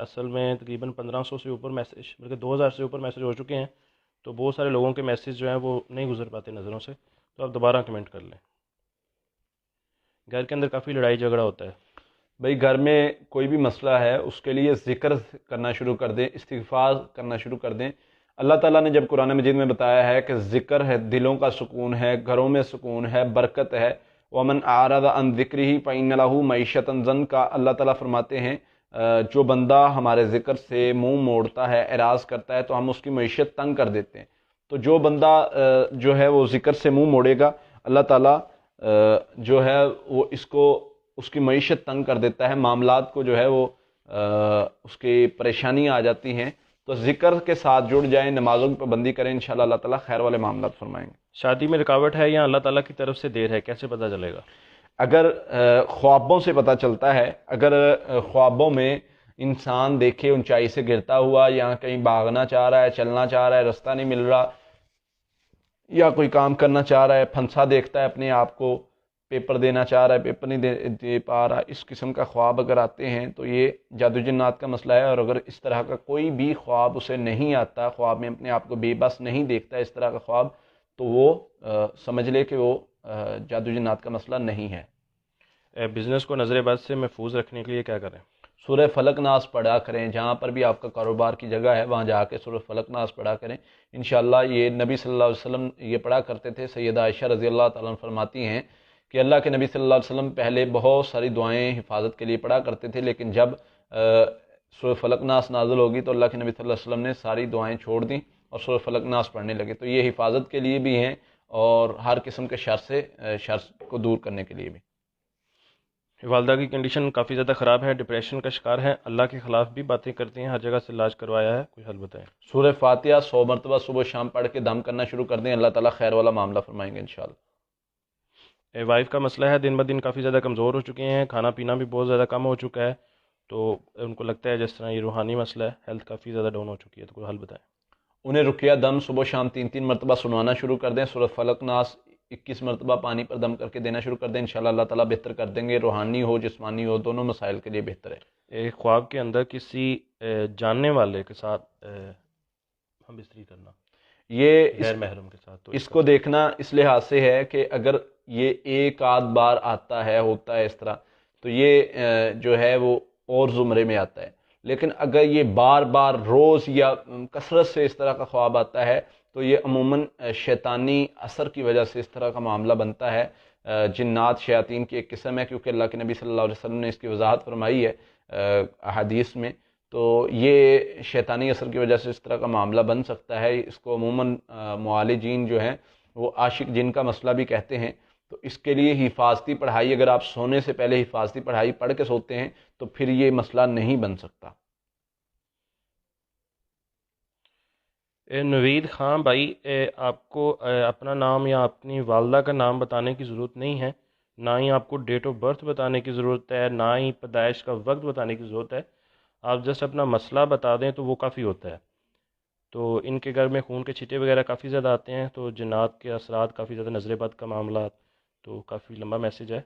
اصل میں تقریباً 1500 سے اوپر میسیج، بلکہ 2000 سے اوپر میسیج ہو چکے ہیں. تو بہت سارے لوگوں کے میسیج جو ہیں وہ نہیں گزر پاتے نظروں سے، تو آپ دوبارہ کمنٹ کر لیں. گھر کے اندر کافی لڑائی جھگڑا ہوتا ہے. بھائی گھر میں کوئی بھی مسئلہ ہے اس کے لیے ذکر کرنا شروع کر دیں، استغفار کرنا شروع کر دیں. اللہ تعالیٰ نے جب قرآن مجید میں بتایا ہے کہ ذکر ہے، دلوں کا سکون ہے، گھروں میں سکون ہے، برکت ہے. وَمَنْ أَعْرَضَ عَنْ ذِكْرِهِ فَإِنَّ لَهُ مَعِيشَةً ضَنْكَ. اللہ تعالیٰ فرماتے ہیں جو بندہ ہمارے ذکر سے منہ موڑتا ہے، اعراض کرتا ہے، تو ہم اس کی معیشت تنگ کر دیتے ہیں. تو جو بندہ جو ہے وہ ذکر سے منہ موڑے گا، اللہ تعالیٰ جو ہے وہ اس کی معیشت تنگ کر دیتا ہے، معاملات کو جو ہے وہ اس کی پریشانیاں آ جاتی ہیں. تو ذکر کے ساتھ جڑ جائیں، نمازوں کی پابندی کریں، انشاءاللہ اللہ تعالیٰ خیر والے معاملات فرمائیں گے. شادی میں رکاوٹ ہے یا اللہ تعالیٰ کی طرف سے دیر ہے، کیسے پتہ چلے گا؟ اگر خوابوں سے پتہ چلتا ہے، اگر خوابوں میں انسان دیکھے اونچائی سے گرتا ہوا یا کہیں بھاگنا چاہ رہا ہے، چلنا چاہ رہا ہے، رستہ نہیں مل رہا، یا کوئی کام کرنا چاہ رہا ہے، پھنسا دیکھتا ہے اپنے آپ کو، پیپر دینا چاہ رہا ہے، پیپر نہیں دے پا رہا، اس قسم کا خواب اگر آتے ہیں تو یہ جادو جنات کا مسئلہ ہے۔ اور اگر اس طرح کا کوئی بھی خواب اسے نہیں آتا، خواب میں اپنے آپ کو بے بس نہیں دیکھتا اس طرح کا خواب، تو وہ سمجھ لے کہ وہ جادو جنات کا مسئلہ نہیں ہے۔ بزنس کو نظر بد سے محفوظ رکھنے کے لیے کیا کریں؟ سورہ فلق ناس پڑھا کریں، جہاں پر بھی آپ کا کاروبار کی جگہ ہے وہاں جا کے سورہ فلق ناس پڑھا کریں انشاءاللہ۔ یہ نبی صلی اللہ علیہ وسلم یہ پڑھا کرتے تھے۔ سیدہ عائشہ رضی اللہ تعالیٰ عنہ فرماتی ہیں کہ اللہ کے نبی صلی اللہ علیہ وسلم پہلے بہت ساری دعائیں حفاظت کے لیے پڑھا کرتے تھے، لیکن جب سورہ فلق ناس نازل ہوگی تو اللہ کے نبی صلی اللہ علیہ وسلم نے ساری دعائیں چھوڑ دیں اور سورہ فلق ناس پڑھنے لگے۔ تو یہ حفاظت کے لیے بھی ہیں اور ہر قسم کے شر کو دور کرنے کے لیے بھی۔ والدہ کی کنڈیشن کافی زیادہ خراب ہے، ڈپریشن کا شکار ہے، اللہ کے خلاف بھی باتیں کرتی ہیں، ہر جگہ سے علاج کروایا ہے، کوئی حل بتائیں۔ سورہ فاتحہ 100 مرتبہ صبح شام پڑھ کے دم کرنا شروع کر دیں، اللہ تعالیٰ خیر والا معاملہ فرمائیں گے انشاءاللہ۔ وائف کا مسئلہ ہے، دن بہ دن کافی زیادہ کمزور ہو چکے ہیں، کھانا پینا بھی بہت زیادہ کم ہو چکا ہے، تو ان کو لگتا ہے جس طرح یہ روحانی مسئلہ ہے، ہیلتھ کافی زیادہ ڈاؤن ہو چکی ہے، تو کوئی حل بتائیں۔ انہیں رقیہ دم صبح شام 3 مرتبہ سنوانا شروع کر دیں، سورہ فلق ناس 21 مرتبہ پانی پر دم کر کے دینا شروع کر دیں، انشاءاللہ اللہ تعالیٰ بہتر کر دیں گے، روحانی ہو جسمانی ہو دونوں مسائل کے لیے بہتر ہے۔ ایک خواب کے اندر کسی جاننے والے کے ساتھ ہم بستری کرنا، یہ غیر محرم کے ساتھ، تو اس کو دیکھنا اس لحاظ سے ہے کہ اگر یہ ایک آدھ بار آتا ہے ہوتا ہے اس طرح تو یہ جو ہے وہ اور زمرے میں آتا ہے، لیکن اگر یہ بار بار روز یا کثرت سے اس طرح کا خواب آتا ہے تو یہ عموماً شیطانی اثر کی وجہ سے اس طرح کا معاملہ بنتا ہے، جنات شیاطین کی ایک قسم ہے، کیونکہ اللہ کے نبی صلی اللہ علیہ وسلم نے اس کی وضاحت فرمائی ہے احادیث میں، تو یہ شیطانی اثر کی وجہ سے اس طرح کا معاملہ بن سکتا ہے۔ اس کو عموماً معالجین جو ہیں وہ عاشق جن کا مسئلہ بھی کہتے ہیں، تو اس کے لیے حفاظتی پڑھائی، اگر آپ سونے سے پہلے حفاظتی پڑھائی پڑھ کے سوتے ہیں تو پھر یہ مسئلہ نہیں بن سکتا۔ نوید خان بھائی، آپ کو اپنا نام یا اپنی والدہ کا نام بتانے کی ضرورت نہیں ہے، نہ ہی آپ کو ڈیٹ آف برتھ بتانے کی ضرورت ہے، نہ ہی پیدائش کا وقت بتانے کی ضرورت ہے، آپ جسٹ اپنا مسئلہ بتا دیں تو وہ کافی ہوتا ہے۔ تو ان کے گھر میں خون کے چھٹے وغیرہ کافی زیادہ آتے ہیں، تو جنات کے اثرات کافی زیادہ، نظر بد کا معاملات، تو کافی لمبا میسج ہے۔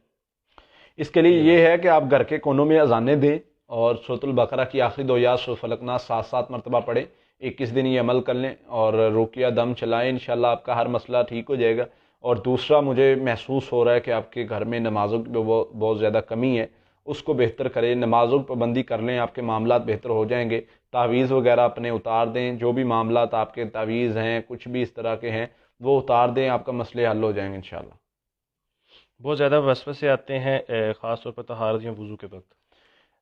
اس کے لیے یہ ہے کہ آپ گھر کے کونوں میں اذانیں دیں اور سورۃ البقرہ کی آخری 2 آیات سورۃ فلق ناس 7 مرتبہ پڑھیں، 21 دن یہ عمل کر لیں اور رقیہ دم چلائیں، انشاءاللہ آپ کا ہر مسئلہ ٹھیک ہو جائے گا۔ اور دوسرا، مجھے محسوس ہو رہا ہے کہ آپ کے گھر میں نمازوں کی بہت زیادہ کمی ہے، اس کو بہتر کریں، نمازوں پر پابندی کر لیں، آپ کے معاملات بہتر ہو جائیں گے۔ تعویذ وغیرہ اپنے اتار دیں، جو بھی معاملات آپ کے تعویذ ہیں کچھ بھی اس طرح کے ہیں وہ اتار دیں، آپ کا مسئلے حل ہو جائیں گے انشاءاللہ۔ بہت زیادہ وسوسے آتے ہیں خاص طور پر طہارت یا وضو کے وقت،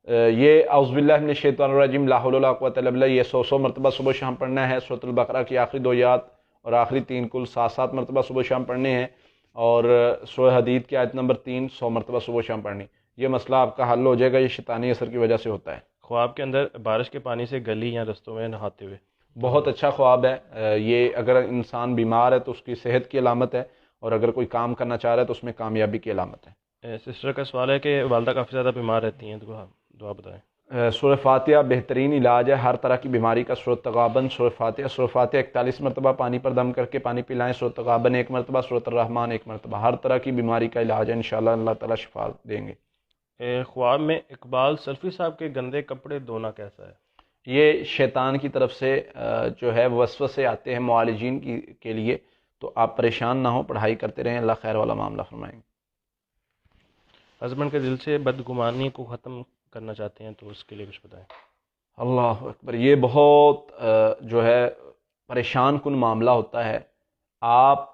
یہ اعوذ باللہ من الشیطان الرجیم لا حول ولا قوۃ الا باللہ، یہ 100 مرتبہ صبح شام پڑھنا ہے، سورۃ البقرہ کی آخری 2 آیات اور آخری 3 کل 7 مرتبہ صبح شام پڑھنے ہیں، اور سورہ حدید کی آیت نمبر 3 100 مرتبہ صبح شام پڑھنی۔ یہ مسئلہ آپ کا حل ہو جائے گا، یہ شیطانی اثر کی وجہ سے ہوتا ہے۔ خواب کے اندر بارش کے پانی سے گلی یا رستوں میں نہاتے ہوئے، بہت اچھا خواب ہے یہ، اگر انسان بیمار ہے تو اس کی صحت کی علامت ہے، اور اگر کوئی کام کرنا چاہ رہا ہے تو اس میں کامیابی کی علامت ہے۔ سسٹر کا سوال ہے کہ والدہ کافی زیادہ بیمار رہتی ہیں، تو دعا بتائیں۔ سورہ فاتحہ بہترین علاج ہے ہر طرح کی بیماری کا۔ سورۃ تغابن، سورہ فاتحہ 41 مرتبہ پانی پر دم کر کے پانی پلائیں، سورۃ تغابن 1 مرتبہ، سورۃ الرحمن 1 مرتبہ، ہر طرح کی بیماری کا علاج ہے، انشاءاللہ اللہ تعالیٰ شفا دیں گے۔ خواب میں اقبال سلفی صاحب کے گندے کپڑے دھونا کیسا ہے؟ یہ شیطان کی طرف سے جو ہے وسوسے آتے ہیں معالجین کے لیے، تو آپ پریشان نہ ہوں، پڑھائی کرتے رہیں، اللہ خیر والا معاملہ فرمائیں گے۔ ہسبینڈ کے دل سے بدگمانی کو ختم کرنا چاہتے ہیں تو اس کے لیے کچھ بتائیں۔ اللہ اکبر، یہ بہت جو ہے پریشان کن معاملہ ہوتا ہے۔ آپ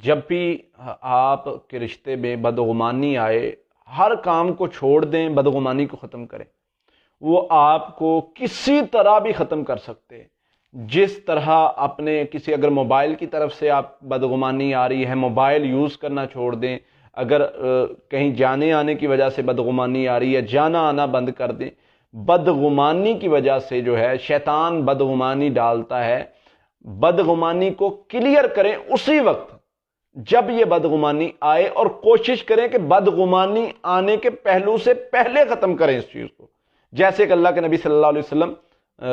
جب بھی آپ کے رشتے میں بدگمانی آئے، ہر کام کو چھوڑ دیں، بدگمانی کو ختم کریں۔ وہ آپ کو کسی طرح بھی ختم کر سکتے ہیں، جس طرح اپنے کسی، اگر موبائل کی طرف سے آپ بدگمانی آ رہی ہے، موبائل یوز کرنا چھوڑ دیں، اگر کہیں جانے آنے کی وجہ سے بدگمانی آ رہی ہے، جانا آنا بند کر دیں۔ بدگمانی کی وجہ سے جو ہے شیطان بدگمانی ڈالتا ہے، بدگمانی کو کلیئر کریں اسی وقت جب یہ بدگمانی آئے، اور کوشش کریں کہ بدگمانی آنے کے پہلو سے پہلے ختم کریں اس چیز کو۔ جیسے کہ اللہ کے نبی صلی اللہ علیہ وسلم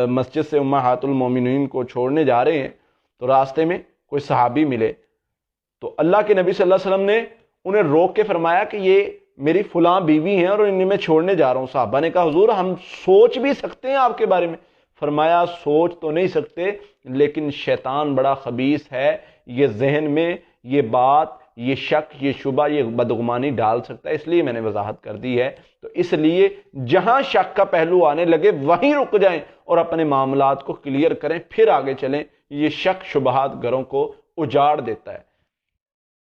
مسجد سے امہات المومنین کو چھوڑنے جا رہے ہیں تو راستے میں کوئی صحابی ملے، تو اللہ کے نبی صلی اللہ علیہ وسلم نے انہیں روک کے فرمایا کہ یہ میری فلاں بیوی ہیں اور انہیں میں چھوڑنے جا رہا ہوں. صحابہ نے کہا حضور ہم سوچ بھی سکتے ہیں آپ کے بارے میں؟ فرمایا سوچ تو نہیں سکتے، لیکن شیطان بڑا خبیث ہے، یہ ذہن میں یہ بات، یہ شک، یہ شبہ، یہ بدگمانی ڈال سکتا ہے، اس لیے میں نے وضاحت کر دی ہے. تو اس لیے جہاں شک کا پہلو آنے لگے وہیں رک جائیں اور اپنے معاملات کو کلیئر کریں، پھر آگے چلیں. یہ شک شبہات گھروں کو اجاڑ دیتا ہے.